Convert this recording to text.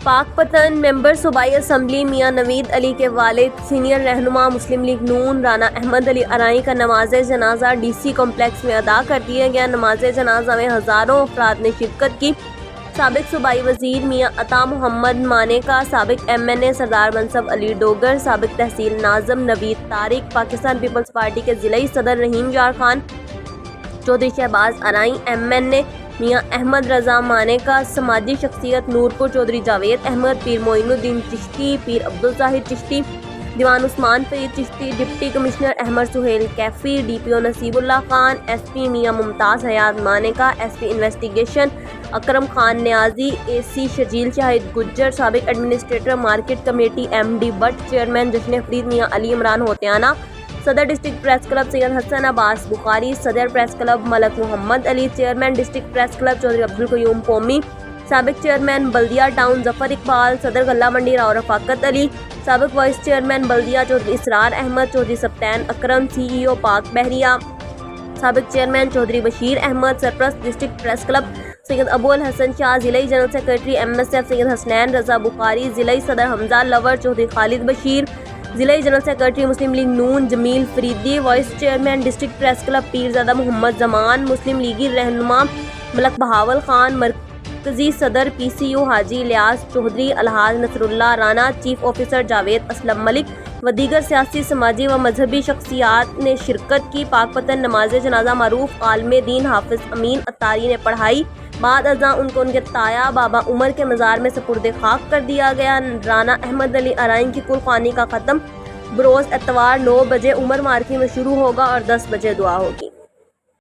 پاک پتن ممبر صوبائی اسمبلی میاں نوید علی کے والد سینئر رہنما مسلم لیگ نون رانا احمد علی ارائیں کا نماز جنازہ ڈی سی کمپلیکس میں ادا کر دیا گیا۔ نماز جنازہ میں ہزاروں افراد نے شرکت کی۔ سابق صوبائی وزیر میاں عطا محمد مانیکا، سابق MNA سردار منصب علی ڈوگر، سابق تحصیل ناظم نوید طارق، پاکستان پیپلز پارٹی کے ضلعی صدر رحیم یار خان، چودھری شہباز ارائیں، MNA میاں احمد رضا مانیکا، سماجی شخصیت نورپور چودھری جاوید احمد، پیر معین الدین چشتی، پیر Abdul Zahir Chishti, Diwan Usman Farid Chishti, deputy commissioner Ahmed Sohail Kaifi, DPO Naseeb Ullah Khan, SP Mian Mumtaz Hayat Maneka, SP investigation Akram Khan Niazi, AC Sharjeel Shahid Gujjar, سابق administrator market committee MD Butt, chairman Jashn Farid Mian Ali Imran Hotiana, صدر district press club Syed Hassan Abbas Bukhari, صدر press club Malik Muhammad Ali, chairman district press club Chaudhry Abdul Qayyum Qaumi, سابق چیئرمین بلدیہ ٹاؤن ظفر اقبال، صدر غلہ منڈی راؤ رفاقت علی، سابق وائس چیئرمین بلدیہ چودھری اسرار احمد، چودھری سبطین اکرم، CEO پاک بحریہ، سابق چیئرمین چودھری بشیر احمد، سرپرست district press club Syed Abu Alhasan Shah, ضلعی general secretary MSF Syed Hasnain Raza Bukhari, ضلعی صدر حمزہ لور، چودھری خالد بشیر، ضلعی general secretary Muslim League Noon Jamil Faridi, vice chairman district press club Pirzada Muhammad Zaman, Muslim لیگی رہنما ملک بہاول خان، مرکزی صدر PCU حاجی الیاس چودھری، الحاج نصر اللہ رانا، چیف آفیسر جاوید اسلم ملک و دیگر سیاسی سماجی و مذہبی شخصیات نے شرکت کی۔ پاک پتن نماز جنازہ معروف عالم دین حافظ امین اتاری نے پڑھائی۔ بعد ازاں ان کو ان کے تایا بابا عمر کے مزار میں سپرد خاک کر دیا گیا۔ رانا احمد علی ارائیں کی کل خوانی کا ختم بروز اتوار 9 بجے عمر مارکی میں شروع ہوگا اور 10 بجے دعا ہوگی۔